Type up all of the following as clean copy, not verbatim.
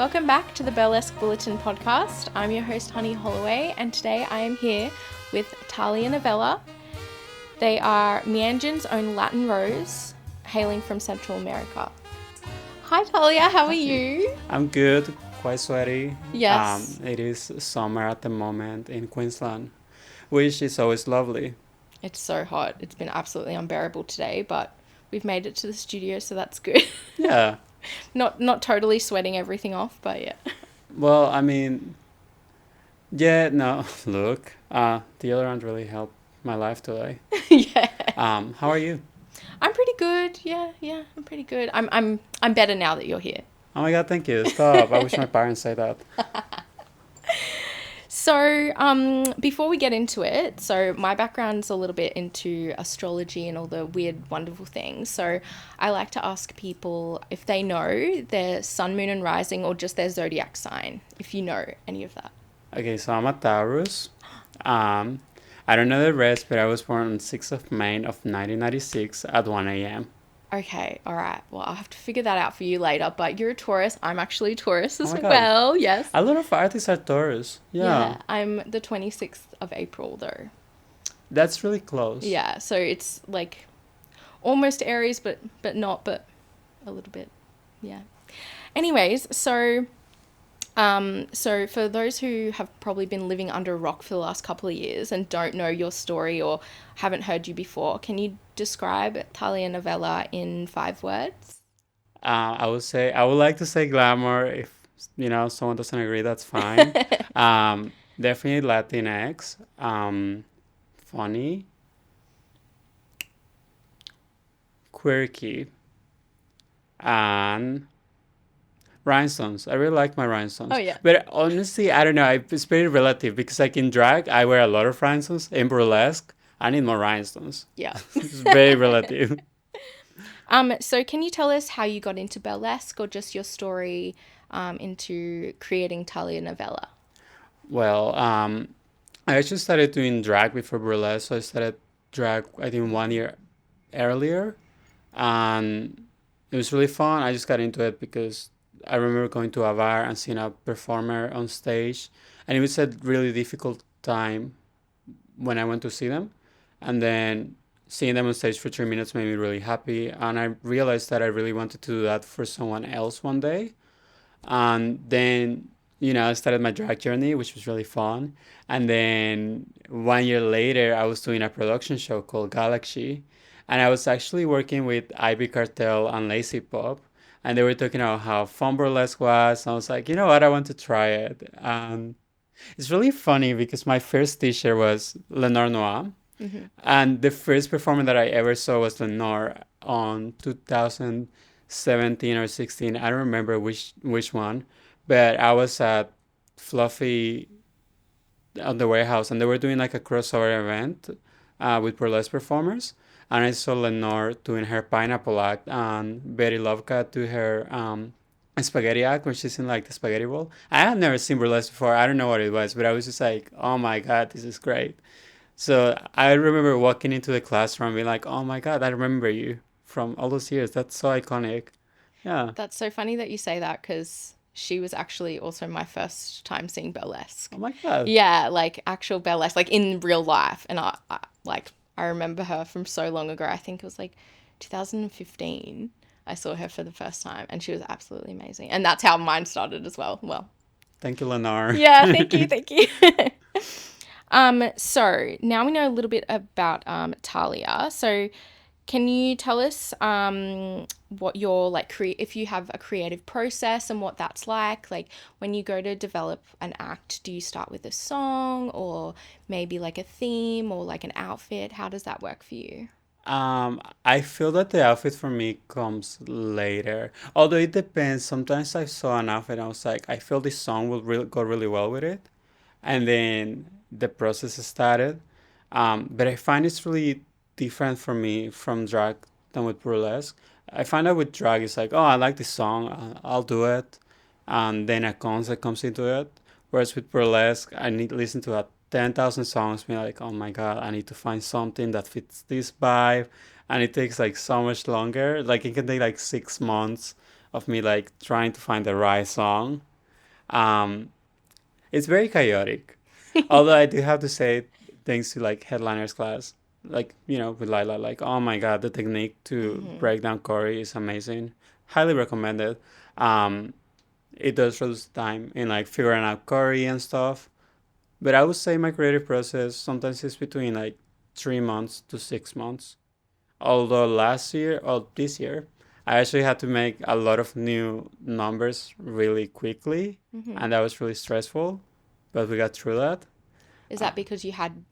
Welcome back to the Burlesque Bulletin podcast. I'm your host, Honey Holloway, and today I am here with Thalia Novela. They are Meanjins' own Latin rose, hailing from Central America. Hi Thalia, how are you? I'm good, quite sweaty. Yes. It is summer at the moment in Queensland, which is always lovely. It's so hot. It's been absolutely unbearable today, but we've made it to the studio, so that's good. Yeah. Not totally sweating everything off, but yeah. Well, I mean, yeah, no, look, deodorant really helped my life today. Yeah. How are you? I'm pretty good. Yeah, I'm pretty good. I'm better now that you're here. Oh my God, thank you. Stop. I wish my parents say that. So, before we get into it, so my background's a little bit into astrology and all the weird, wonderful things. So I like to ask people if they know their sun, moon, and rising, or just their zodiac sign, if you know any of that. Okay, so I'm a Taurus. I don't know the rest, but I was born on 6th of May of 1996 at 1 a.m. Okay, all right. Well, I'll have to figure that out for you later. But you're a Taurus. I'm actually a Taurus as my God. well. Yes. A lot of artists are Taurus. Yeah. I'm the 26th of April, though. That's really close. Yeah, so it's like almost Aries, but not, but a little bit. Yeah. Anyways, so for those who have probably been living under a rock for the last couple of years and don't know your story or haven't heard you before, can you describe Thalia Novela in 5 words? I would like to say glamour. If someone doesn't agree, that's fine. Definitely latinx. Funny, quirky, and rhinestones. I really like my rhinestones. Oh, yeah. But honestly, I don't know. It's very relative because like in drag, I wear a lot of rhinestones. In burlesque, I need more rhinestones. Yeah. It's very relative. So can you tell us how you got into burlesque or just your story into creating Thalia Novela? Well, I actually started doing drag before burlesque. So I started drag, I think, 1 year earlier. And it was really fun. I just got into it because I remember going to a bar and seeing a performer on stage. And it was a really difficult time when I went to see them. And then seeing them on stage for 3 minutes made me really happy. And I realized that I really wanted to do that for someone else one day. And then, I started my drag journey, which was really fun. And then 1 year later, I was doing a production show called Galaxy. And I was actually working with Ivy Cartel and Lazy Pop. And they were talking about how fun burlesque was. And I was like, you know what? I want to try it. And it's really funny because my first teacher was Lenore Noir. Mm-hmm. And the first performer that I ever saw was Lenore on 2017 or 16. I don't remember which one. But I was at Fluffy at the warehouse, and they were doing like a crossover event with burlesque performers. And I saw Lenore doing her pineapple act, and Betty Lovecat do her spaghetti act, which is in like the spaghetti bowl. I had never seen burlesque before. I don't know what it was, but I was just like, oh my God, this is great. So I remember walking into the classroom and being like, oh my God, I remember you from all those years. That's so iconic. Yeah. That's so funny that you say that because she was actually also my first time seeing burlesque. Oh my God. Yeah, like actual burlesque, like in real life. And I remember her from so long ago. I think it was like 2015. I saw her for the first time and she was absolutely amazing. And that's how mine started as well. Well, Thank you, Lenore. yeah, thank you. So now we know a little bit about Thalia. So can you tell us what your if you have a creative process and what that's like? Like when you go to develop an act, do you start with a song or maybe like a theme or like an outfit? How does that work for you? I feel that the outfit for me comes later. Although it depends. Sometimes I saw an outfit and I was like, I feel this song will go really well with it. And then the process started. But I find it's really different for me from drag than with burlesque. I find that with drag, it's like, oh, I like this song, I'll do it. And then a concept comes into it. Whereas with burlesque, I need to listen to 10,000 songs, be like, oh my God, I need to find something that fits this vibe. And it takes like so much longer. Like it can take like 6 months of me like trying to find the right song. Um, it's very chaotic. Although I do have to say, thanks to like headliners class, like with Lila, like oh my god, the technique to break down choreo is amazing. Highly recommended. Um, it does reduce time in like figuring out choreo and stuff. But I would say my creative process sometimes is between like 3 months to 6 months. Although last year or this year, I actually had to make a lot of new numbers really quickly, and that was really stressful. But we got through that. Is that because you had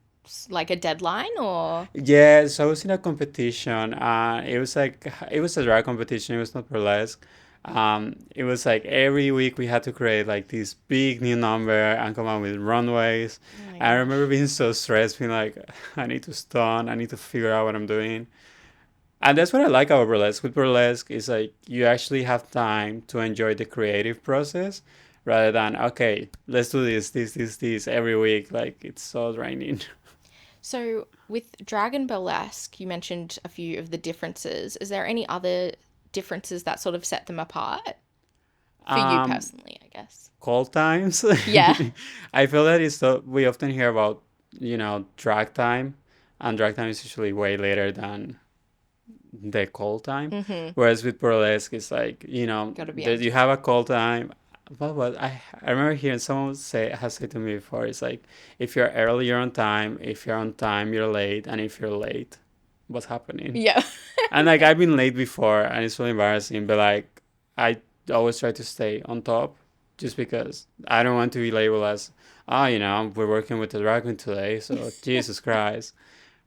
like a deadline or? Yeah, so I was in a competition. It was a drag competition. It was not burlesque. It was like every week we had to create like this big new number and come up with runways. Oh my I gosh. remember being so stressed, being like, I need to stun. I need to figure out what I'm doing. And that's what I like about burlesque. With burlesque, is like you actually have time to enjoy the creative process rather than okay, let's do this every week. Like it's so draining. So with Drag and Burlesque, you mentioned a few of the differences. Is there any other differences that sort of set them apart for you Um, personally, I guess? Call times. Yeah. I feel that it's so we often hear about drag time, and drag time is usually way later than the call time. Whereas with burlesque, it's like Gotta be that on you have a call time. But I remember hearing someone has said to me before. It's like if you're early, you're on time. If you're on time, you're late. And if you're late, what's happening? Yeah. And like I've been late before, and it's really embarrassing. But like I always try to stay on top, just because I don't want to be labeled as, we're working with the drag queen today. So Jesus Christ.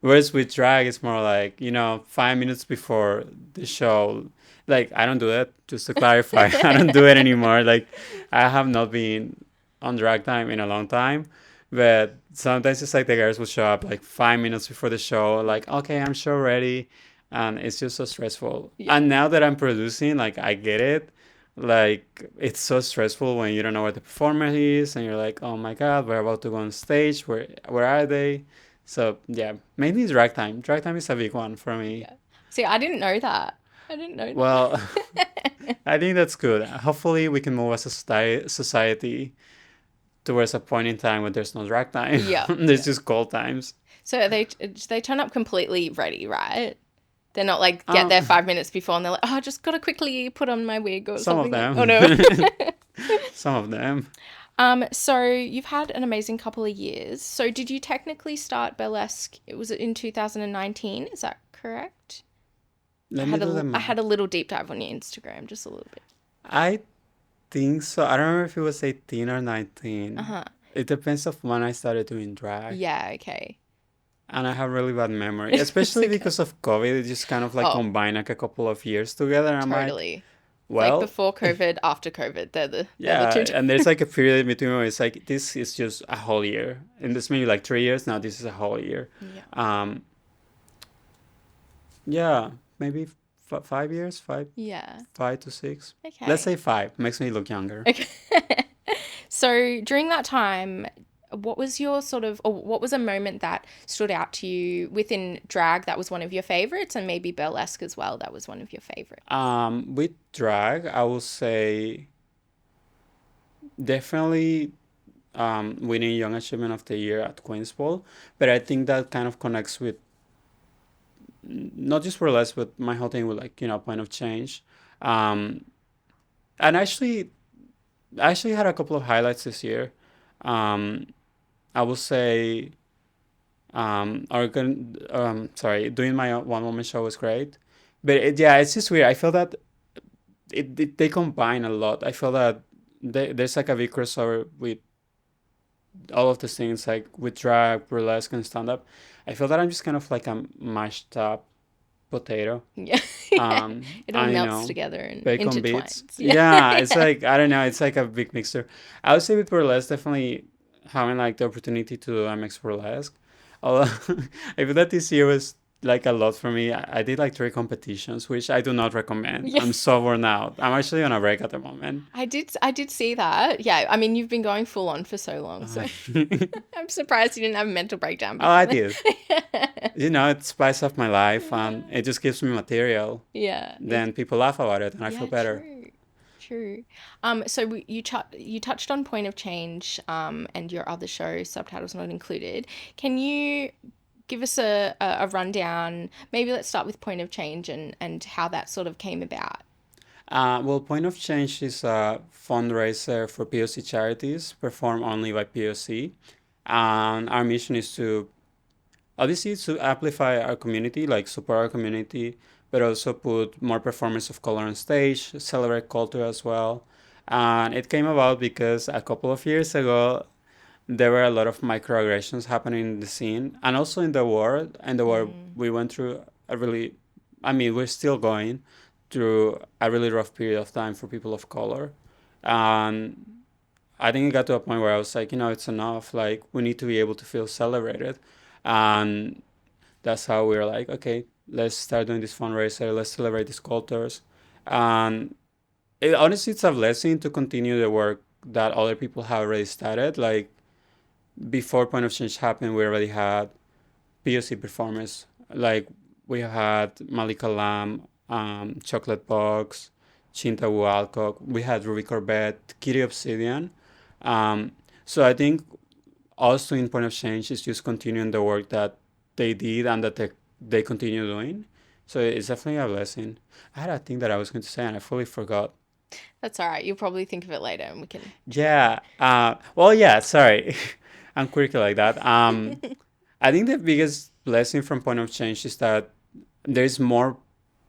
Whereas with drag, it's more like 5 minutes before the show. Like I don't do that. Just to clarify, I don't do it anymore. Like I have not been on drag time in a long time. But sometimes it's like the girls will show up like 5 minutes before the show, like, okay, I'm show ready. And it's just so stressful. Yeah. And now that I'm producing, like, I get it. Like, it's so stressful when you don't know where the performer is and you're like, oh my God, we're about to go on stage. Where are they? So, yeah, maybe it's drag time. Drag time is a big one for me. Yeah. See, I didn't know that. I didn't know Well, that. I think that's good. Hopefully, we can move as a society towards a point in time when there's no drag time. Yeah. There's just call times. So they turn up completely ready, right? They're not like get there 5 minutes before and they're like, oh, I just gotta quickly put on my wig or Some of something. them. Oh no. Some of them. So you've had an amazing couple of years. So did you technically start burlesque? Was it in 2019? Is that correct? Let me do the I math. had a little deep dive on your Instagram, just a little bit. I think so. I don't remember if it was 18 or 19. It depends of when I started doing drag. Yeah, okay. And I have really bad memory, especially Okay. because of COVID. It just kind of like Oh, combined like a couple of years together. I'm like, totally. Like well, before COVID, after COVID, they're the yeah. two. And there's like a period in between where it's like, this is just a whole year. And this maybe like 3 years. Now this is a whole year. Yeah. Um, yeah, maybe 5 years, Yeah. 5 to 6. Okay. Let's say 5. Makes me look younger. Okay. So during that time, what was your or what was a moment that stood out to you within drag that was one of your favorites, and maybe burlesque as well that was one of your favorites? With drag, I will say definitely winning Young Achievement of the Year at Queen's Ball, but I think that kind of connects with not just burlesque, but my whole thing with like point of change. Um, and I actually had a couple of highlights this year. Um, I will say, doing my one woman show was great, but yeah, it's just weird. I feel that they combine a lot. I feel that there's like a big crossover with all of the things, like with drag, burlesque, and stand up. I feel that I'm just kind of like a mashed up potato. Yeah. Um, It all and melts together and bacon bits. intertwines. Yeah, it's like I don't know, it's like a big mixture. I would say with burlesque, definitely having like the opportunity to do MX burlesque. Although I feel that this year was like a lot for me. I did like 3 competitions, which I do not recommend. Yeah. I'm so worn out. I'm actually on a break at the moment. I did see that. Yeah, I mean, you've been going full on for so long, so I'm surprised you didn't have a mental breakdown Oh, I before did. It spices up my life and it just gives me material. Yeah. Then people laugh about it and I feel better. True. True. So you touched on Point of Change, and your other show, Subtitles Not Included. Can you give us a rundown? Maybe let's start with Point of Change and how that sort of came about. Well, Point of Change is a fundraiser for POC charities performed only by POC. And our mission is to obviously to amplify our community, like support our community, but also put more performance of color on stage, celebrate culture as well. And it came about because a couple of years ago, there were a lot of microaggressions happening in the scene and also in the world. And the world we went through a really, I mean, we're still going through a really rough period of time for people of color. And I think it got to a point where I was like, it's enough. Like, we need to be able to feel celebrated. And that's how we were like, okay, let's start doing this fundraiser. Let's celebrate these cultures. And honestly, it's a blessing to continue the work that other people have already started. Like, before Point of Change happened, we already had POC performers. Like, we had Malika Lam, Chocolate Box, Chinta Wu Alcock. We had Ruby Corbett, Kitty Obsidian. Um, so I think us doing Point of Change is just continuing the work that they did and that they continue doing. So it's definitely a blessing. I had a thing that I was going to say and I fully forgot. That's all right. You'll probably think of it later, and we can. Yeah. Well, yeah. Sorry, I'm quirky like that. I think the biggest blessing from Point of Change is that there's more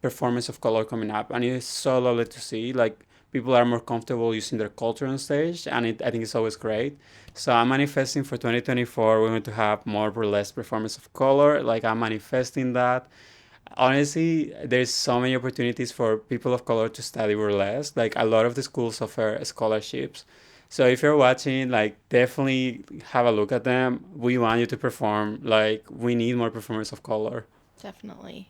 performance of color coming up, and it's so lovely to see. Like, people are more comfortable using their culture on stage, and I think it's always great. So I'm manifesting for 2024. We're going to have more burlesque performance of color. Like, I'm manifesting that. Honestly, there's so many opportunities for people of color to study burlesque. Like, a lot of the schools offer scholarships. So if you're watching, like, definitely have a look at them. We want you to perform. Like, we need more performers of color. Definitely.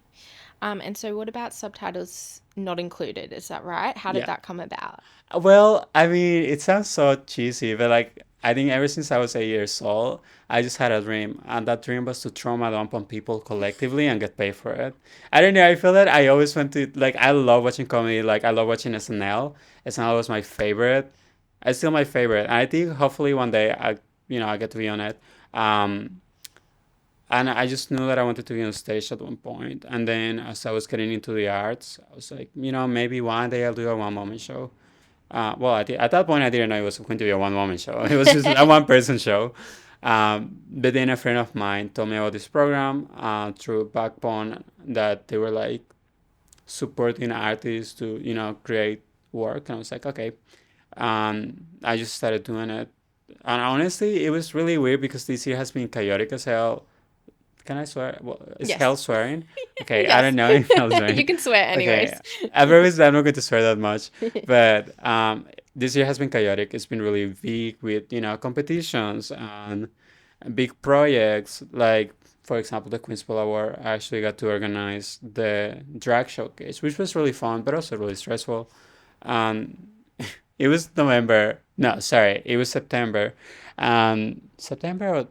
And so what about Subtitles Not Included? Is that right? How did Yeah. that come about? Well, I mean, it sounds so cheesy, but like, I think ever since I was 8 years old, I just had a dream, and that dream was to trauma dump on people collectively and get paid for it. I don't know. I feel that I always went to like I love watching comedy. Like, I love watching SNL. SNL was my favorite. It's still my favorite, and I think hopefully one day I get to be on it. Um, and I just knew that I wanted to be on stage at one point. And then as I was getting into the arts, I was like, maybe one day I'll do a one woman show. Well, at that point, I didn't know it was going to be a one woman show. It was just a one person show. But then a friend of mine told me about this program through Backbone that they were like supporting artists to, create work. And I was like, okay. I just started doing it. And honestly, it was really weird because this year has been chaotic as hell. Can I swear? Well, is Yes. hell swearing? Okay, I Yes. don't know if hell swearing. You can swear anyways. Okay, I promise I'm not going to swear that much. But this year has been chaotic. It's been really big with, competitions and big projects. Like, for example, the Queen's Ball Award. I actually got to organize the drag showcase, which was really fun, but also really stressful. Um, it was November. No, sorry, it was September. September.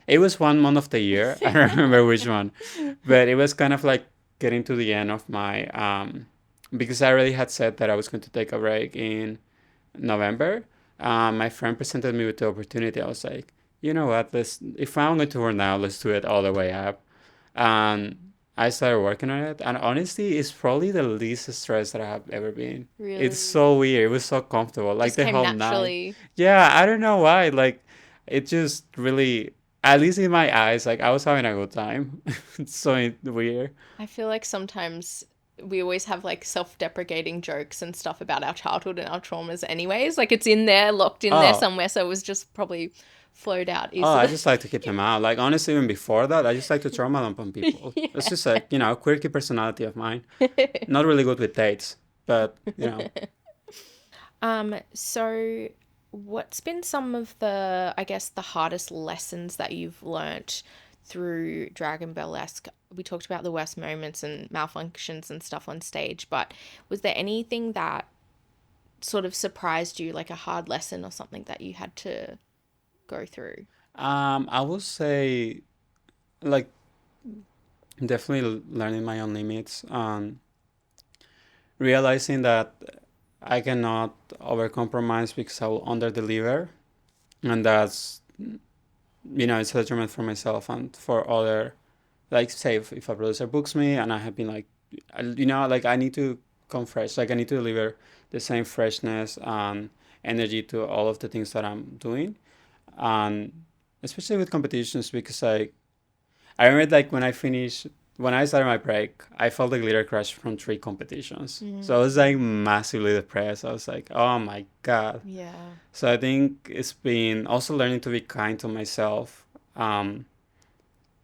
It was one month of the year. I don't remember which one, but it was kind of like getting to the end of my because I already had said that I was going to take a break in November. My friend presented me with the opportunity. I was like, you know what? If I'm going to work now, let's do it all the way up. And I started working on it, and honestly, it's probably the least stressed that I have ever been. Really? It's so weird. It was so comfortable, like Just the came whole night. naturally. Yeah, I don't know why. Like, it just really, at least in my eyes, like I was having a good time. It's so weird. I feel like sometimes we always have like self-deprecating jokes and stuff about our childhood and our traumas anyways. Like it's in there, locked in there Oh, somewhere, so it was just probably flowed out oh, I easily. just like to keep them out. Like, honestly, even before that, I just like to trauma dump on people. It's just like, a quirky personality of mine. Not really good with dates, but, So what's been some of the, I guess, the hardest lessons that you've learnt through Drag and Burlesque? We talked about the worst moments and malfunctions and stuff on stage, but was there anything that sort of surprised you, like a hard lesson or something that you had to go through? I would say, like, definitely learning my own limits, realizing that I cannot overcompromise because I will under-deliver, and that's, it's a detriment for myself and for other, like, say if a producer books me and I have been like, like I need to come fresh, like I need to deliver the same freshness and energy to all of the things that I'm doing, and especially with competitions because I remember like when I started my break, I felt a glitter crush from 3 competitions. So I was like massively depressed. I was like, oh my God. Yeah. So I think it's been also learning to be kind to myself. I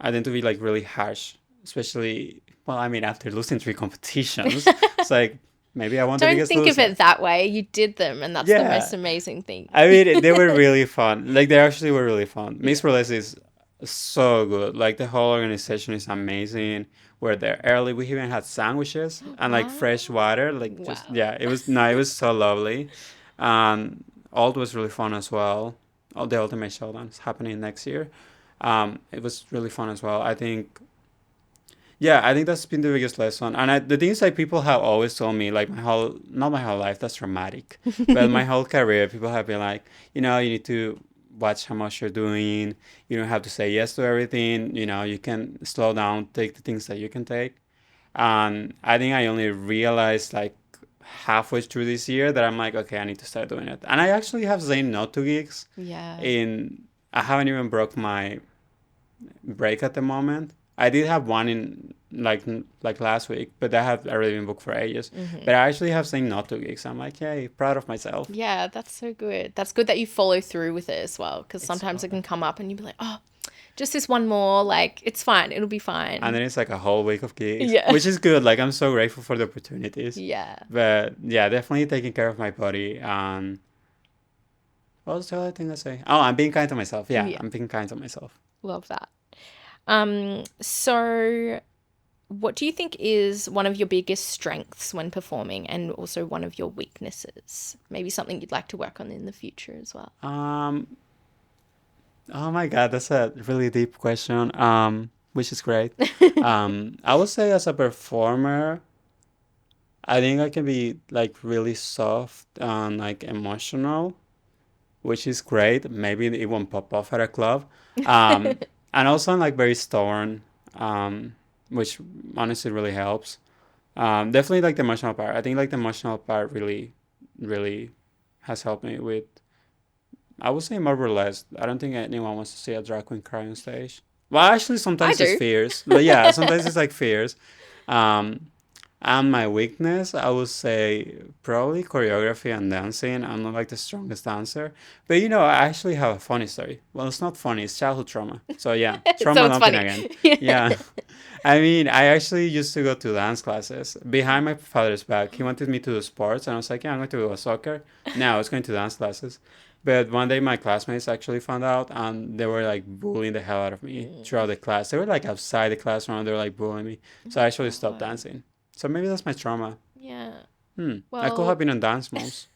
tend to be like really harsh, especially, well, I mean, after losing 3 competitions, it's like maybe I want the Don't biggest think of loser. it that way. You did them, and that's the Yeah. most amazing thing. I mean, they were really fun. Like, they actually were really fun. Mixed Burlesque is so good. Like, the whole organization is amazing. We're there early. We even had sandwiches and, like, fresh water. Like, just, Wow. yeah, it was, no, it was so lovely. Alt was really fun as well. All the Ultimate Showdown is happening next year. It was really fun as well. I think, yeah, I think that's been the biggest lesson. And the things like people have always told me, like not my whole life, that's dramatic, but my whole career, people have been like, you need to watch how much you're doing. You don't have to say yes to everything. You can slow down, take the things that you can take. And I think I only realized like halfway through this year that I'm like, okay, I need to start doing it. And I actually have said no to gigs. Yeah. I haven't even broke my break at the moment. I did have one in like last week, but that had already been booked for ages. But I actually have said no to gigs. I'm like, yay, proud of myself. Yeah, that's so good. That's good that you follow through with it as well, because sometimes it can come up and you'd be like, oh, just this one more, like, it's fine, it'll be fine. And then it's like a whole week of gigs, Yeah. which is good. Like, I'm so grateful for the opportunities. Yeah. But yeah, definitely taking care of my body. And what was the other thing I say? Oh, I'm being kind to myself. Yeah, Yeah. I'm being kind to myself. Love that. So what do you think is one of your biggest strengths when performing and also one of your weaknesses? Maybe something you'd like to work on in the future as well. Oh my God, that's a really deep question. Which is great. I would say as a performer, I think I can be like really soft and like emotional, which is great. Maybe it won't pop off at a club. And also I'm like very stubborn, which honestly really helps. Definitely like the emotional part. I think like the emotional part really, really has helped me with, I would say more burlesque. I don't think anyone wants to see a drag queen cry on stage. Well, actually, sometimes I it's do. fears. But yeah, sometimes it's like fears. Um, and my weakness, I would say probably choreography and dancing. I'm not like the strongest dancer. But I actually have a funny story. Well, it's not funny, it's childhood trauma. So yeah, trauma So it's lumping funny. again. Yeah. I mean, I actually used to go to dance classes behind my father's back. He wanted me to do sports, and I was like, yeah, I'm going to do a soccer. No, I was going to dance classes. But one day my classmates actually found out, and they were like bullying the hell out of me throughout the class. They were like outside the classroom, and they were like bullying me. So I actually stopped dancing. So maybe that's my trauma. Yeah. I could have been on dance moves.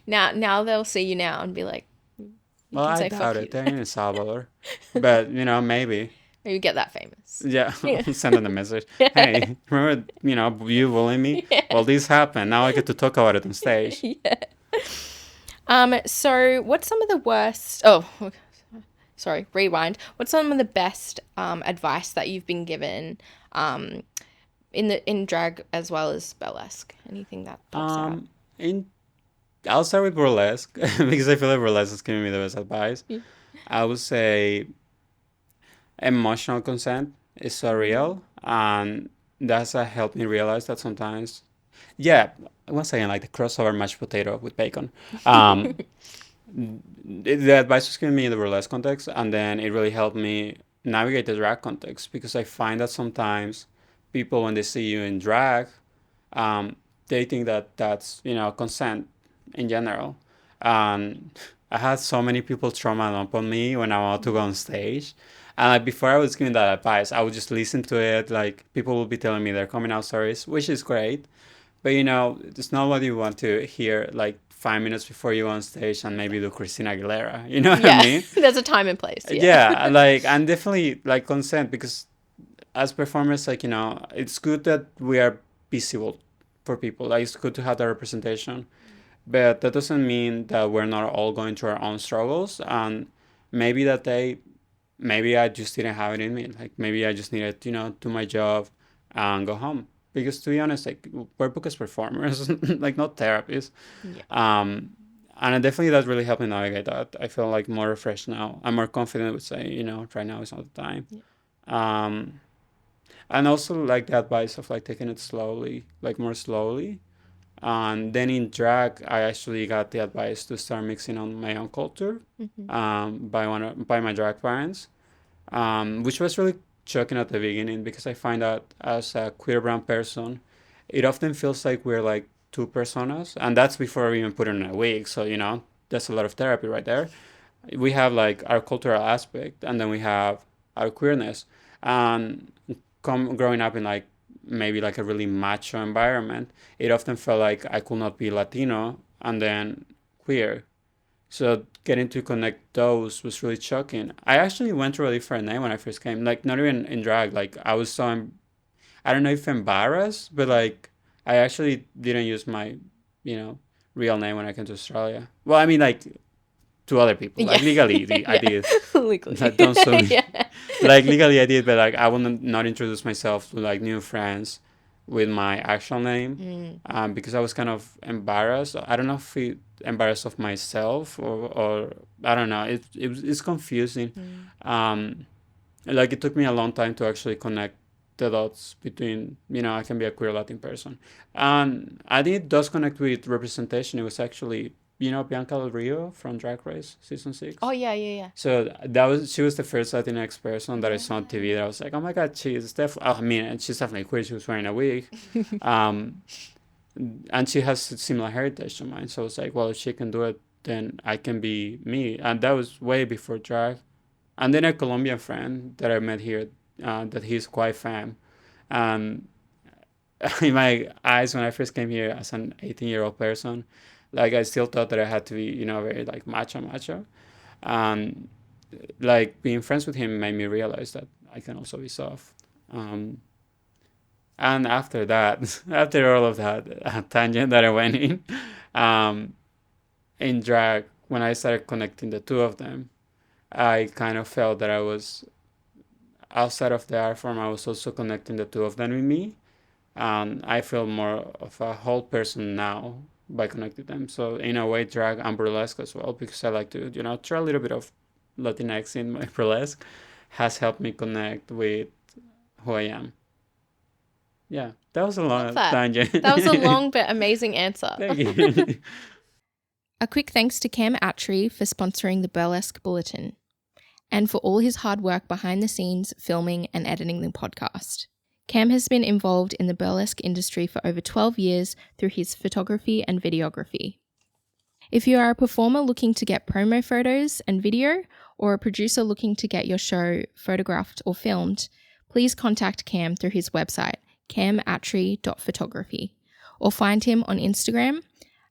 Now they'll see you now and be like, you Well, can I say doubt fuck it. you. They're in El Salvador. But, maybe. Maybe get that famous. Yeah, send them a message. Hey, remember, you bullying me? Well, this happened. Now I get to talk about it on stage. So what's some of the worst, oh, sorry, rewind. What's some of the best advice that you've been given in drag as well as burlesque? Anything that pops out? In I'll start with burlesque because I feel like burlesque is giving me the best advice. I would say emotional consent is so real, and that's helped me realize that sometimes, yeah, once again, like the crossover mashed potato with bacon. The advice was given me in the burlesque context, and then it really helped me navigate the drag context because I find that sometimes people, when they see you in drag, they think that that's consent in general. I had so many people trauma lump on me when I want to go on stage. And like before I was giving that advice, I would just listen to it. Like people would be telling me their coming out stories, which is great. But it's not what you want to hear like 5 minutes before you go on stage and maybe do Christina Aguilera. You know what I mean? There's a time and place. Yeah, like, and definitely like consent, because as performers, like, it's good that we are visible for people. Like, it's good to have that representation. But that doesn't mean that we're not all going through our own struggles. And maybe that day, maybe I just didn't have it in me. Like maybe I just needed, do my job and go home. Because to be honest, like we're booked as performers, like not therapists. Yeah. Um, and definitely that really helped me navigate that. I feel like more refreshed now. I'm more confident with saying, right now is not the time. Yeah. Um, and also like the advice of like taking it slowly, like more slowly. And then in drag, I actually got the advice to start mixing on my own culture, by my drag parents, which was really shocking at the beginning because I find that as a queer brown person, it often feels like we're like two personas, and that's before we even put on a wig. So that's a lot of therapy right there. We have like our cultural aspect, and then we have our queerness. And growing up in like maybe like a really macho environment, it often felt like I could not be Latino and then queer. So getting to connect those was really shocking. I actually went through a different name when I first came, like not even in drag. Like I was so I don't know if embarrassed, but like I actually didn't use my you know real name when I came to Australia. Well, I mean like to other people, Yeah. like legally I Yeah. did. Legally. Don't sue me. Yeah. Like legally I did, but like I would not introduce myself to like new friends with my actual name, because I was kind of embarrassed. I don't know if embarrassed of myself or I don't know. It's confusing. Um, like it took me a long time to actually connect the dots between I can be a queer Latin person, and I think it does connect with representation. It was actually Bianca Del Rio from Drag Race season 6. Oh yeah, yeah, yeah. So she was the first Latinx person that I saw on TV that I was like, oh my god, she's definitely. I mean, she's definitely queer. She was wearing a wig, um, and she has similar heritage to mine. So it's like, well, if she can do it, then I can be me. And that was way before drag. And then a Colombian friend that I met here, that he's quite fam. Um, in my eyes, when I first came here as an 18-year-old person, like I still thought that I had to be, very like macho. Um, like being friends with him made me realize that I can also be soft. Um, and after that, after all of that tangent that I went um, in drag, when I started connecting the two of them, I kind of felt that I was outside of the art form. I was also connecting the two of them with me, and I feel more of a whole person now by connecting them. So in a way, drag and burlesque as well, because I like to try a little bit of Latinx in my burlesque, has helped me connect with who I am. Yeah, that was a Love long that. tangent. That was a long but amazing answer. Thank you. A quick thanks to Cam Attree for sponsoring the Burlesque Bulletin and for all his hard work behind the scenes, filming and editing the podcast. Cam has been involved in the burlesque industry for over 12 years through his photography and videography. If you are a performer looking to get promo photos and video, or a producer looking to get your show photographed or filmed, please contact Cam through his website, camattree.photography, or find him on Instagram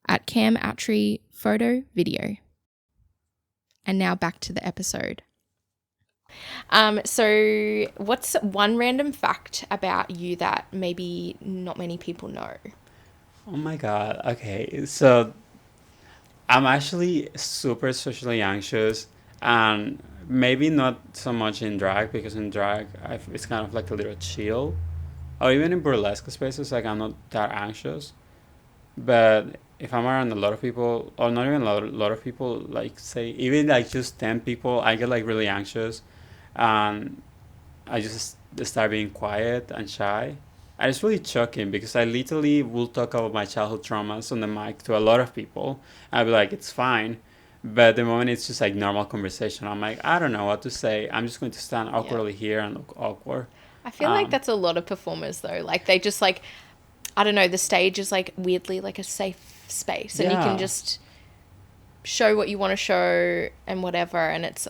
at camattree.photo-video. And now back to the episode. So what's one random fact about you that maybe not many people know? Oh my god. Okay, so I'm actually super socially anxious, and maybe not so much in drag, because in drag it's kind of like a little chill, or even in burlesque spaces, like I'm not that anxious. But if I'm around a lot of people, or not even a lot of people, like say even like just 10 people, I get like really anxious, and I just start being quiet and shy. And it's really shocking because I literally will talk about my childhood traumas on the mic to a lot of people. I'll be like, it's fine. But the moment it's just like normal conversation, I'm like, I don't know what to say. I'm just going to stand awkwardly here and look awkward. I feel like that's a lot of performers though. Like they just like, I don't know, the stage is like weirdly like a safe space and you can just show what you want to show and whatever. And it's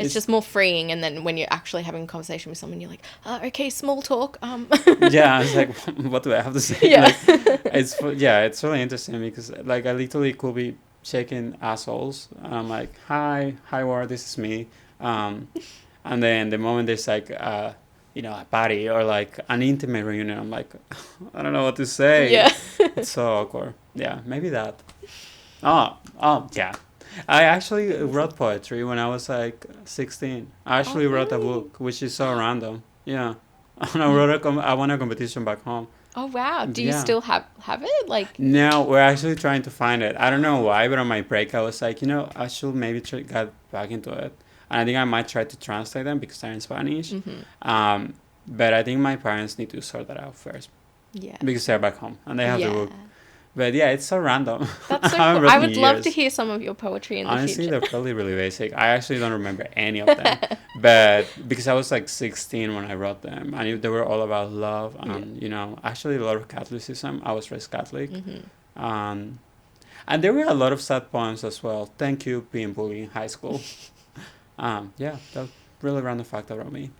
it's just more freeing. And then when you're actually having a conversation with someone, you're like, okay, small talk. Yeah, it's like, what do I have to say? Yeah. Like, it's really interesting because like I literally could be shaking assholes. And I'm like, hi, world, this is me. And then the moment there's like a party or like an intimate reunion, I'm like, I don't know what to say. Yeah. It's so awkward. Yeah, maybe that. Yeah. I actually wrote poetry when I was like 16. I actually wrote a really? book, which is so random. Yeah. And I won a competition back home. Oh wow. Do you Yeah. still have it? Like, Now we're actually trying to find it. I don't know why, but on my break, I was like, I should maybe get back into it. And I think I might try to translate them because they're in Spanish. Um, but I think my parents need to sort that out first yeah. because they're back home and they have the Yeah. book. But yeah, it's so random. That's so I haven't cool. I written would love to years. hear some of your poetry in the Honestly, future. they're probably really basic. I actually don't remember any of them. But because I was like 16 when I wrote them, and they were all about love and, actually a lot of Catholicism. I was raised Catholic. Um, and there were a lot of sad poems as well. Thank you, being bullied in high school. Yeah, that's really random fact about me.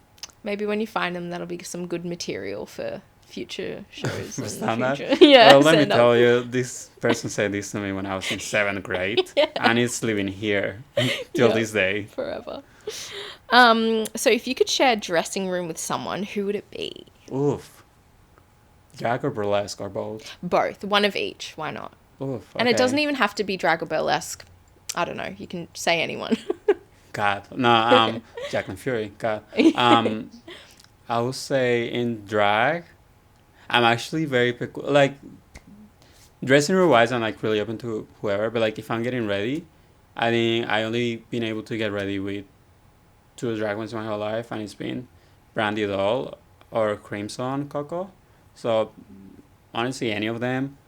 Maybe when you find them, that'll be some good material for future shows in the Stand that? future. Yeah. Well, let me stand up. tell you, this person said this to me when I was in 7th grade, and it's living here till Yep. this day. Forever. So if you could share a dressing room with someone, who would it be? Oof. Drag or burlesque or both? Both. One of each. Why not? Oof. And it okay. doesn't even have to be drag or burlesque. I don't know. You can say anyone. God. No, Jack and Fury. God. I would say in drag, I'm actually very like dressing room wise. I'm like really open to whoever, but like if I'm getting ready, I think I only been able to get ready with two drag queens my whole life, and it's been Brandy Doll or Crimson Coco. So honestly, any of them.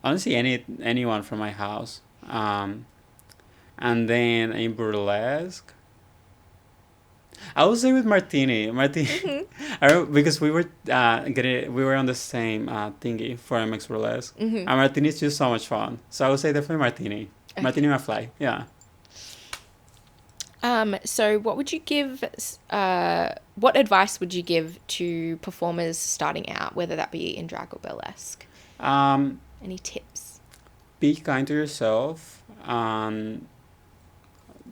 Honestly, anyone from my house. And then in burlesque, I would say with Martini. Because we were we were on the same thingy for MX Burlesque, and Martini is just so much fun. So I would say definitely Martini. Okay. Martini McFly. Yeah. So what would you give, what advice would you give to performers starting out, whether that be in drag or burlesque? Any tips? Be kind to yourself.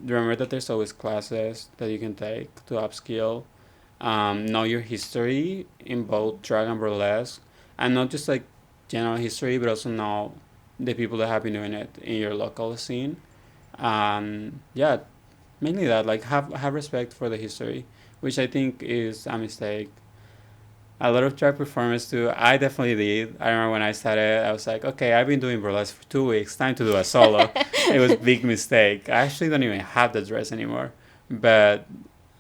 Remember that there's always classes that you can take to upskill. Know your history in both drag and burlesque, and not just like general history, but also know the people that have been doing it in your local scene. Yeah, mainly that. Like have respect for the history, which I think is a mistake. A lot of drag performers do. I definitely did. I remember when I started, I was like, okay, I've been doing burlesque for 2 weeks. Time to do a solo. It was a big mistake. I actually don't even have the dress anymore. But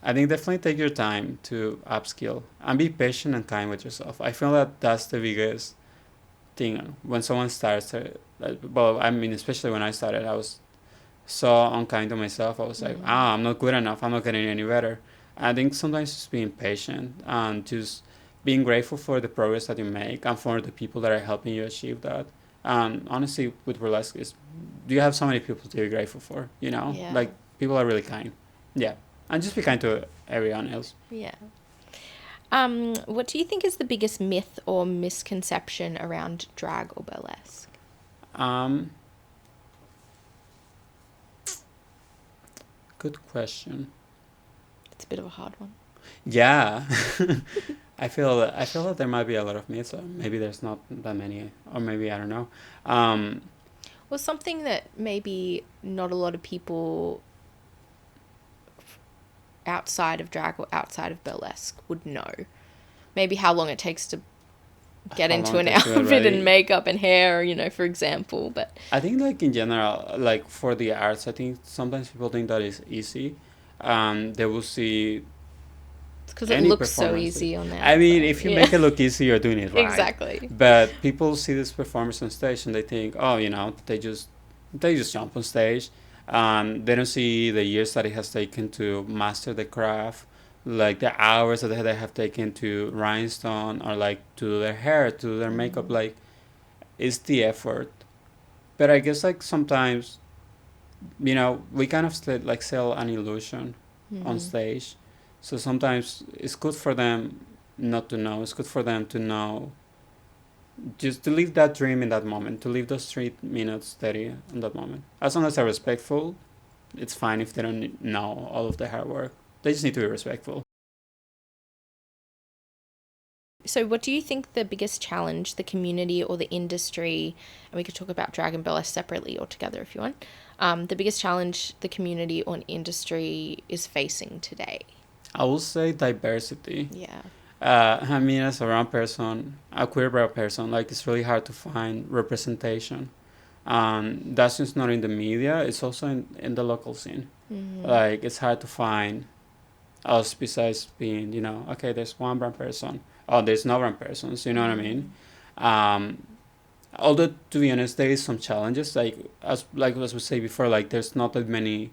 I think definitely take your time to upskill and be patient and kind with yourself. I feel that that's the biggest thing when someone starts. Well, I mean, especially when I started, I was so unkind to myself. I was like, I'm not good enough. I'm not getting any better. I think sometimes just being patient and just being grateful for the progress that you make and for the people that are helping you achieve that. And honestly, with burlesque, do you have so many people to be grateful for? Yeah. Like people are really kind. Yeah, and just be kind to everyone else. Yeah. What do you think is the biggest myth or misconception around drag or burlesque? Good question. It's a bit of a hard one. Yeah. I feel that there might be a lot of myths, or maybe there's not that many, or maybe I don't know. Well, something that maybe not a lot of people outside of drag or outside of burlesque would know. Maybe how long it takes to get How into long an it takes to get outfit ready. and makeup and hair, for example. But I think like in general, like for the arts, I think sometimes people think that is easy. They will see it's because it any looks so performance. easy on there. I mean, if you make it look easy, you're doing it right. Exactly. But people see this performance on stage and they think, oh, they just jump on stage. They don't see the years that it has taken to master the craft, like the hours that they have taken to rhinestone or like to do their hair, to do their makeup. Like, it's the effort. But I guess like sometimes, we kind of like sell an illusion on stage. So sometimes it's good for them not to know. It's good for them to know, just to live that dream in that moment, to live those 3 minutes steady in that moment. As long as they're respectful, it's fine if they don't know all of the hard work. They just need to be respectful. So what do you think the biggest challenge the community or the industry, and we could talk about drag and burlesque separately or together if you want, the biggest challenge the community or industry is facing today? I will say diversity. Yeah. I mean, as a brown person, a queer brown person, like it's really hard to find representation. That's just not in the media, it's also in the local scene. Like, it's hard to find us besides being, okay, there's one brown person. Oh, there's no brown persons, you know what I mean? Although, to be honest, there is some challenges. As we say before, like, there's not that many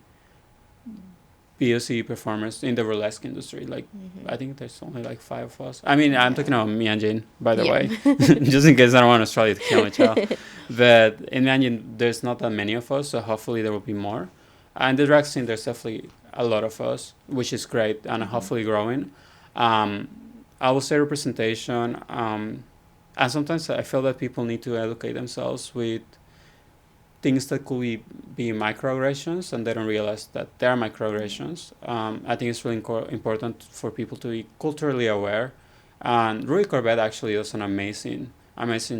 POC performers in the burlesque industry. Like, I think there's only like 5 of us. I mean, I'm talking about Meanjin, by the way, just in case I don't want Australia to kill my child. But in Meanjin, there's not that many of us, so hopefully there will be more. And the drag scene, there's definitely a lot of us, which is great and hopefully growing. I will say representation. And sometimes I feel that people need to educate themselves with things that could be microaggressions, and they don't realize that they are microaggressions. I think it's really important for people to be culturally aware. And Rui Corbett actually does an amazing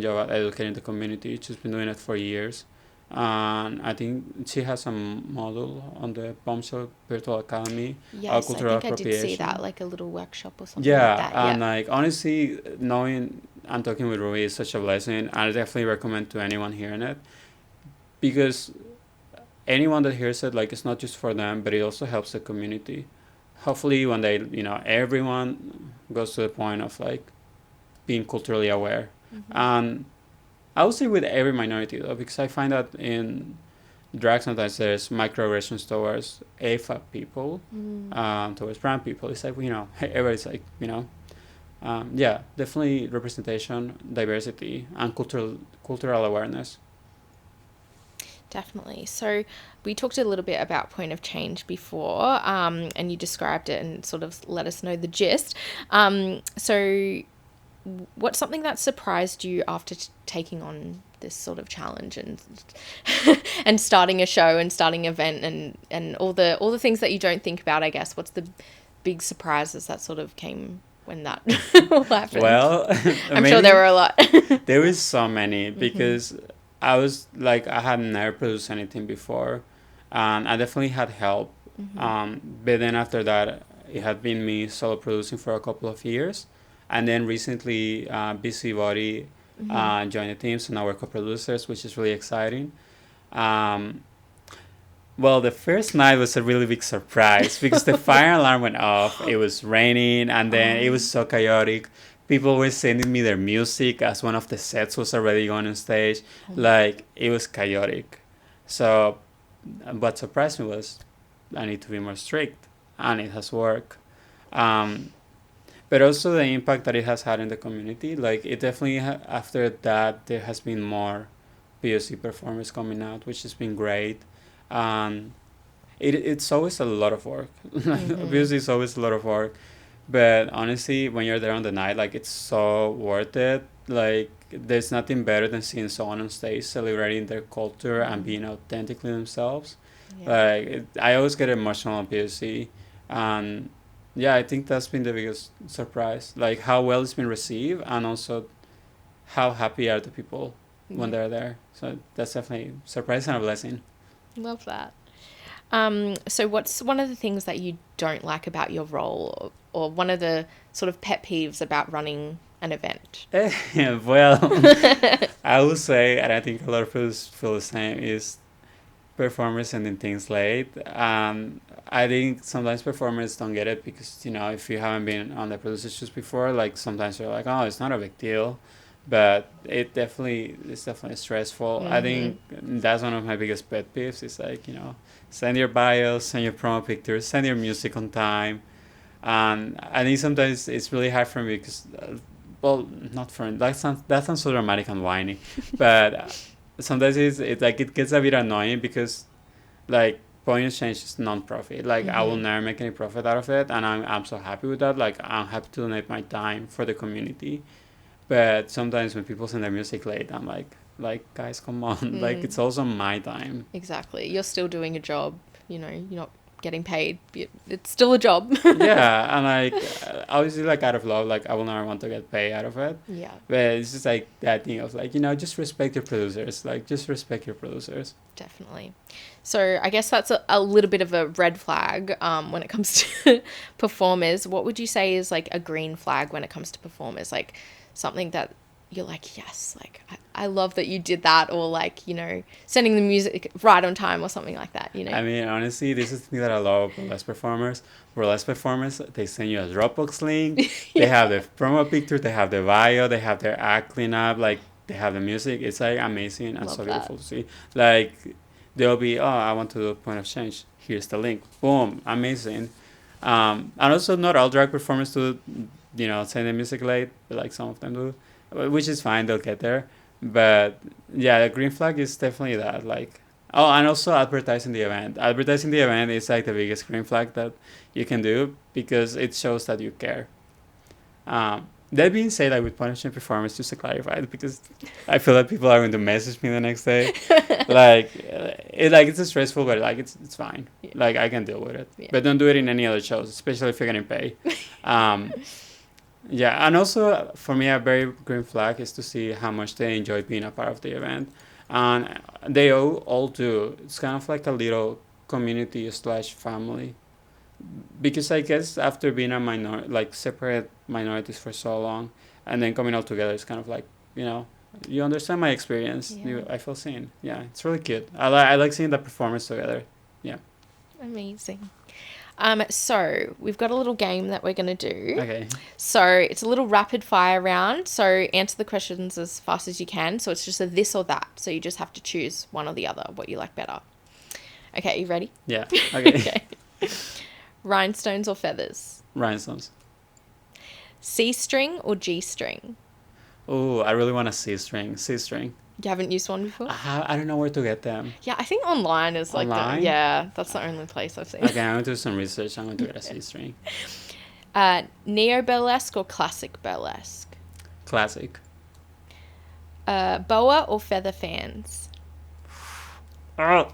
job at educating the community. She's been doing it for years. And I think she has a model on the Bombshell Virtual Academy. Yes, Cultural I think I did see that, like a little workshop or something Yeah, like that. and like honestly, knowing and talking with Rui is such a blessing. I definitely recommend to anyone hearing it, because anyone that hears it, like, it's not just for them, but it also helps the community. Hopefully one day, everyone goes to the point of like being culturally aware. And I would say with every minority though, because I find that in drag sometimes there's microaggressions towards AFAB people, towards brown people. It's like, everybody's like, yeah, definitely representation, diversity, and cultural awareness. Definitely. So we talked a little bit about point of change before, and you described it and sort of let us know the gist. So what's something that surprised you after taking on this sort of challenge and and starting a show and starting an event and all the things that you don't think about, I guess? What's the big surprises that sort of came when that all happened? Well, I'm sure there were a lot. There is so many, because I was like, I had never produced anything before, and I definitely had help. But then after that, it had been me solo producing for a couple of years, and then recently, Busybody joined the team, so now we're co-producers, which is really exciting. Well, the first night was a really big surprise because the fire alarm went off. It was raining, and then it was so chaotic. People were sending me their music as one of the sets was already going on stage. Like, it was chaotic. So what surprised me was I need to be more strict, and it has worked. But also the impact that it has had in the community. Like, it definitely, after that, there has been more POC performers coming out, which has been great. It's always a lot of work. Obviously, it's always a lot of work. But honestly, when you're there on the night, like, it's so worth it. Like, there's nothing better than seeing someone on stage celebrating their culture and being authentically themselves. Like, I always get emotional on POC. And yeah, I think that's been the biggest surprise. Like, how well it's been received, and also how happy are the people when they're there. So that's definitely a surprise and a blessing. Love that. So what's one of the things that you don't like about your role, or one of the sort of pet peeves about running an event? Well, I would say, and I think a lot of people feel the same, is performers sending things late. I think sometimes performers don't get it because, if you haven't been on the producer shows before, like, sometimes you're like, oh, it's not a big deal. But it's definitely stressful. I think that's one of my biggest pet peeves. Is like, send your bios, send your promo pictures, send your music on time. And I think sometimes it's really hard for me because, well, not for me. That sounds so dramatic and whiny, but sometimes it's like it gets a bit annoying because, like, Point of Change is non-profit. Like, I will never make any profit out of it, and I'm so happy with that. Like, I'm happy to donate my time for the community. But sometimes when people send their music late, I'm like, guys, come on. Like, it's also my time. Exactly. You're still doing a job, you're not getting paid. It's still a job. Yeah, and like obviously like out of love, like I will never want to get paid out of it. Yeah, But it's just like that thing of like, you know, just respect your producers. Like just respect your producers. definitely. So I guess that's a little bit of a red flag when it comes to performers. What would you say is like a green flag when it comes to performers? Like something that you're like, yes, like I love that you did that, or like, you know, sending the music right on time or something like that, you know? I mean, honestly, this is the thing that I love about burlesque performers. Burlesque performers, they send you a Dropbox link. They have the promo picture, they have the bio, they have their act clean up, like they have the music. It's like amazing and Love so that. beautiful to see. Like they'll be, oh, I want to do a point of change. Here's the link. Boom, amazing. And also, not all drag performers do, you know, send the music late, but like some of them do, which is fine. They'll get there. But yeah, the green flag is definitely that. Like, oh, and also advertising the event. Advertising the event is like the biggest green flag that you can do because it shows that you care. That being said, like with punishment performance, just to clarify, because I feel that people are going to message me the next day. It's stressful, but like it's fine. Yeah. Like I can deal with it. Yeah. But don't do it in any other shows, especially if you're getting paid. Yeah, and also for me, a very green flag is to see how much they enjoy being a part of the event, and they all do. It's kind of like a little community slash family, because I guess after being a like separate minorities for so long, and then coming all together, it's kind of like, you know, you understand my experience. Yeah. I feel seen. Yeah, it's really cute. I like seeing the performance together. Yeah. Amazing. So we've got a little game that we're going to do. Okay. So it's a little rapid fire round. So answer the questions as fast as you can. So it's just a this or that. So you just have to choose one or the other, what you like better. Okay, you ready? Yeah. Okay. Okay. Rhinestones or feathers? Rhinestones. C string or G string? Oh, I really want a C string. C string. You haven't used one before? I don't know where to get them. Yeah, I think online is like Online? that's the only place I've seen. Okay, I'm going to do some research. I'm going to get a C string. Neo burlesque or classic burlesque? Classic. Boa or feather fans? Oh,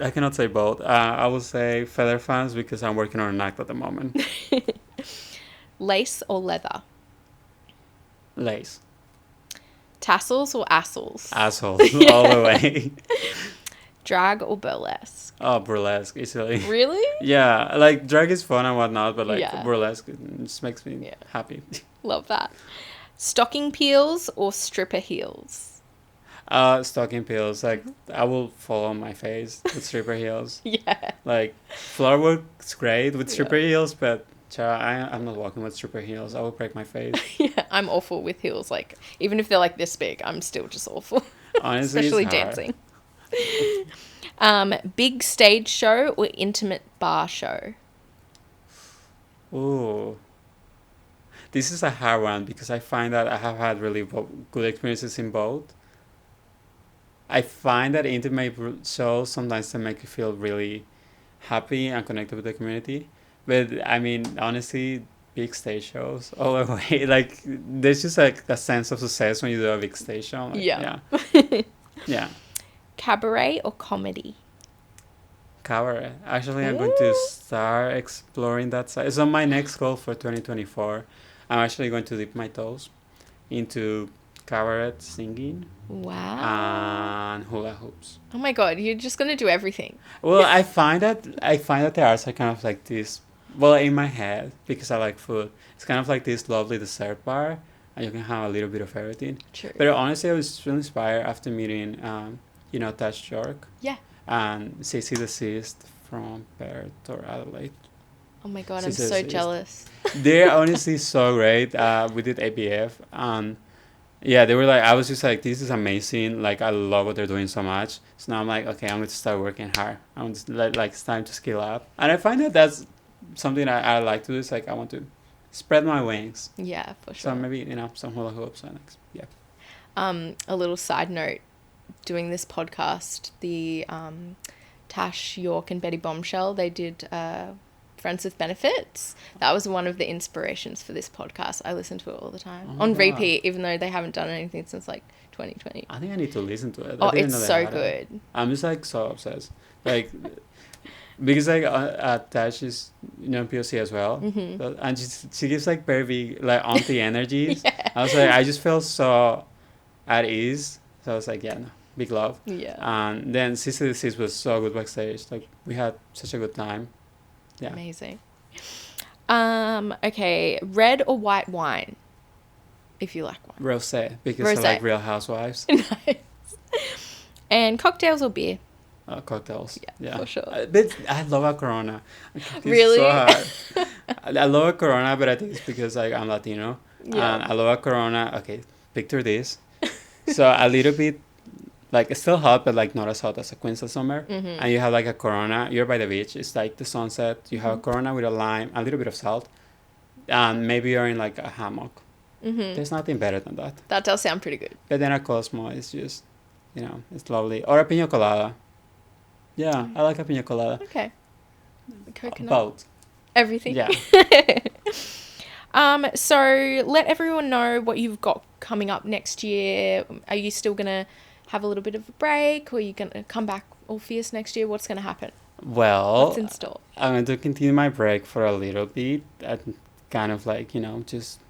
I cannot say both. I will say feather fans because I'm working on an act at the moment. Lace or leather? Lace. Tassels or assholes? Assholes all the way. Drag or burlesque? Oh, burlesque, easily. Really? Yeah, like drag is fun and whatnot, but like Yeah. burlesque it just makes me happy. Love that. Stocking peels or stripper heels? Stocking heels, like I will fall on my face with stripper heels. Yeah. Like floor work's great with stripper heels, but I'm not walking with stripper heels. I will break my face. Yeah, I'm awful with heels. Like, even if they're like this big, I'm still just awful. Honestly, Especially it's hard. dancing. Big stage show or intimate bar show? Ooh. This is a hard one because I find that I have had really good experiences in both. I find that intimate shows sometimes they make you feel really happy and connected with the community. But I mean, honestly, big stage shows all the way. Like, there's just like a sense of success when you do a big stage show. Like, Yeah. Yeah. Cabaret or comedy? Cabaret. Actually, I'm going to start exploring that side. So my next goal for 2024, I'm actually going to dip my toes into cabaret singing Wow. and hula hoops. Oh my god, you're just gonna do everything. Well, I find that the arts are kind of like this. Well, in my head, because I like food, it's kind of like this lovely dessert bar, and you can have a little bit of everything. True. But honestly, I was really inspired after meeting, Tash York. Yeah. And Cece the Seist from Perth or Adelaide. Oh my god, I'm Cece the so Seist. jealous. They're honestly so great. We did ABF, and yeah, they were like, I was just like, this is amazing. Like, I love what they're doing so much. So now I'm like, okay, I'm going to start working hard. I'm just like, it's time to skill up. And I find that that's something I like to do. It's like, I want to spread my wings. Yeah, for sure. So maybe, some hula hoops. And yeah. A little side note, doing this podcast, the Tash York and Betty Bombshell, they did Friends with Benefits. That was one of the inspirations for this podcast. I listen to it all the time on repeat, even though they haven't done anything since like 2020. I think I need to listen to it. Oh, I didn't it's know so they had it. good. I'm just like so obsessed. Like, because like Tash is POC as well, and she gives like very big like auntie energies. Yeah. I was like, I just felt so at ease. So I was like, yeah, no, big love. Yeah. And then Sister Disease was so good backstage. Like we had such a good time. Yeah. Amazing. Okay, red or white wine, if you like wine. Rosé, because I like Real Housewives. Nice. And cocktails or beer? Cocktails. Yeah. For sure. But I love a Corona. It's Really? so hard. I love a Corona, but I think it's because like I'm Latino. Yeah. And I love a Corona. Okay, picture this. So a little bit, like it's still hot, but like not as hot as a Queensland summer. And you have like a Corona. You're by the beach. It's like the sunset. You have a Corona with a lime, a little bit of salt, and maybe you're in like a hammock. There's nothing better than that. That does sound pretty good. But then a Cosmo is just, it's lovely. Or a pina colada. Yeah, I like a pina colada. Okay. Coconut. Both. Everything. Yeah. So let everyone know what you've got coming up next year. Are you still going to have a little bit of a break, or are you going to come back all fierce next year? What's going to happen? Well, What's in store? I'm going to continue my break for a little bit. And kind of like, just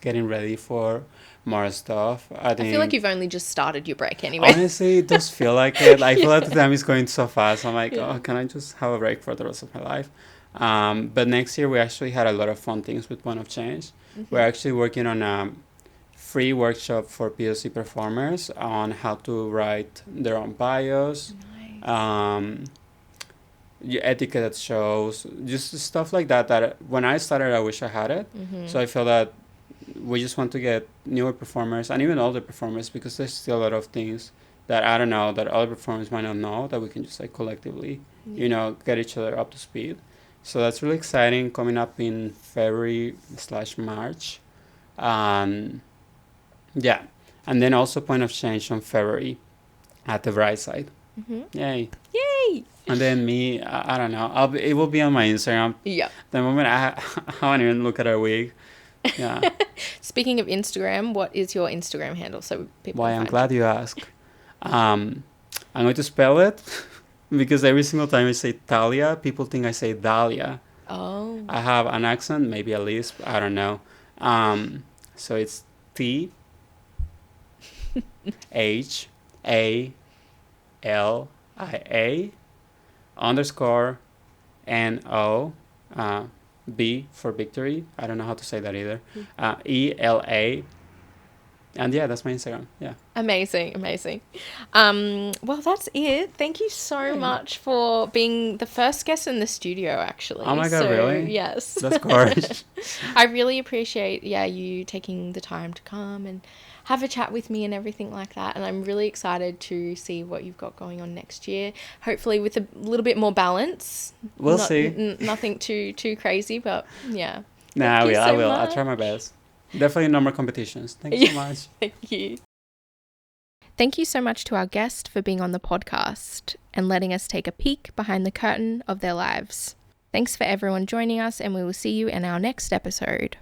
getting ready for more stuff. I feel like you've only just started your break anyway. Honestly, it does feel like it. I feel like the time is going so fast. I'm like, oh, can I just have a break for the rest of my life? But next year, we actually had a lot of fun things with Point of Change. We're actually working on a free workshop for POC performers on how to write their own bios, etiquette at shows, just stuff like that. That when I started, I wish I had it. So I feel that we just want to get newer performers and even older performers, because there's still a lot of things that I don't know that other performers might not know, that we can just like collectively, get each other up to speed. So that's really exciting, coming up in February/March. Yeah. And then also Point of Change on February at the Bright Side. Yay. Yay. And then me, I don't know. It will be on my Instagram. Yeah. The moment I haven't even looked at our wig. Yeah. Speaking of Instagram, what is your Instagram handle? So people Why, can I'm find glad you asked. I'm going to spell it because every single time I say Thalia, people think I say Dahlia. Oh. I have an accent, maybe a lisp, I don't know. So it's THALIA_NO B for victory. I don't know how to say that either. ELA. And yeah, that's my Instagram. Yeah. Amazing. Well, that's it. Thank you so much for being the first guest in the studio, actually. Oh my God, really? Yes. That's gorgeous. I really appreciate, you taking the time to come and have a chat with me and everything like that. And I'm really excited to see what you've got going on next year. Hopefully with a little bit more balance. We'll see. Nothing too crazy, but yeah. I will. so I'll try my best. Definitely no more competitions. Thank you so much. Thank you. Thank you so much to our guest for being on the podcast and letting us take a peek behind the curtain of their lives. Thanks for everyone joining us, and we will see you in our next episode.